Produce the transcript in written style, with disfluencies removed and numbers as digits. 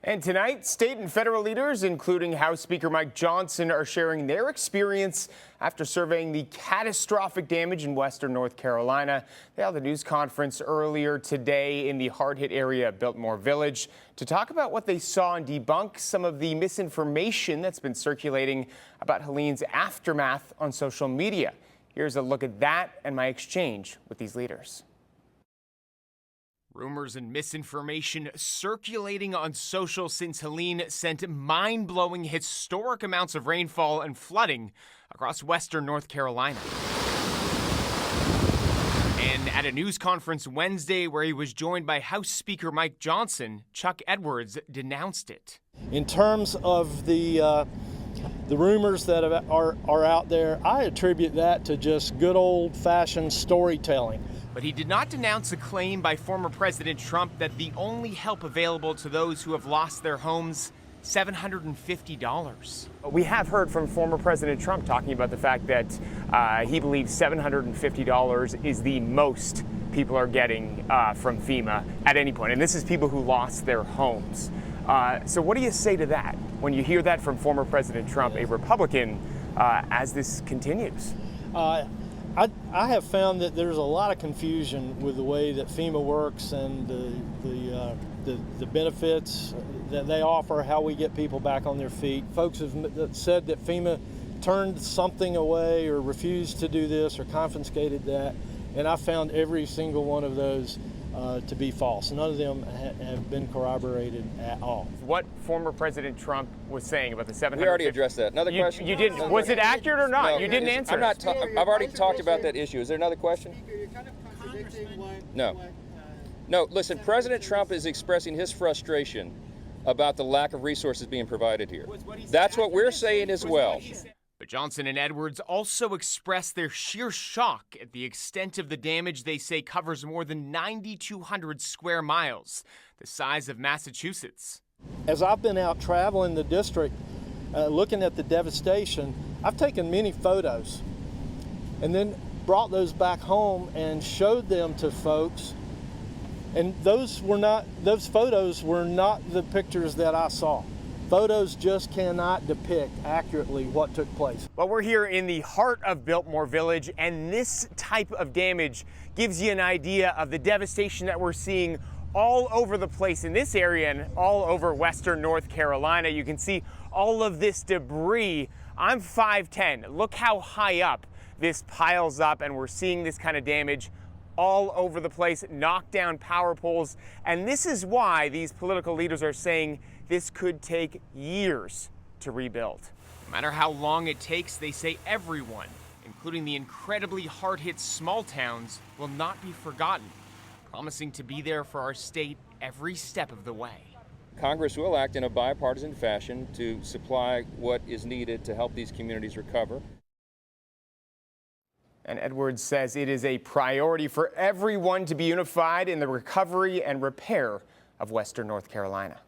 And tonight, state and federal leaders, including House Speaker Mike Johnson, are sharing their experience after surveying the catastrophic damage in western North Carolina. They held a news conference earlier today in the hard-hit area of Biltmore Village to talk about what they saw and debunk some of the misinformation that's been circulating about Helene's aftermath on social media. Here's a look at that and my exchange with these leaders. Rumors and misinformation circulating on social since Helene sent mind-blowing historic amounts of rainfall and flooding across western North Carolina. And at a news conference Wednesday where he was joined by House Speaker Mike Johnson, Chuck Edwards denounced it. In terms of the rumors that are out there, I attribute that to just good old-fashioned storytelling. But he did not denounce a claim by former President Trump that the only help available to those who have lost their homes, $750. We have heard from former President Trump talking about the fact that he believes $750 is the most people are getting from FEMA at any point. And this is people who lost their homes. So what do you say to that when you hear that from former President Trump, a Republican, as this continues? I have found that there's a lot of confusion with the way that FEMA works and the benefits that they offer, how we get people back on their feet. Folks have said that FEMA turned something away or refused to do this or confiscated that, and I found every single one of those to be false. None of them have been corroborated at all. What former President Trump was saying about the 700. We already addressed that. Another question? You didn't. Was it accurate or not? No, you didn't answer. I've already talked about that issue. Is there another question? You're kind of contradicting what. No. Listen. President Trump is expressing his frustration about the lack of resources being provided here. That's what we're saying as well. But Johnson and Edwards also expressed their sheer shock at the extent of the damage they say covers more than 9,200 square miles, the size of Massachusetts. As I've been out traveling the district, looking at the devastation, I've taken many photos and then brought those back home and showed them to folks. And those photos were not the pictures that I saw. Photos just cannot depict accurately what took place. Well, we're here in the heart of Biltmore Village, and this type of damage gives you an idea of the devastation that we're seeing all over the place in this area and all over western North Carolina. You can see all of this debris. I'm 5'10". Look how high up this piles up, and we're seeing this kind of damage all over the place, knocked down power poles. And this is why these political leaders are saying this could take years to rebuild. No matter how long it takes, they say everyone, including the incredibly hard-hit small towns, will not be forgotten, promising to be there for our state every step of the way. Congress will act in a bipartisan fashion to supply what is needed to help these communities recover. And Edwards says it is a priority for everyone to be unified in the recovery and repair of western North Carolina.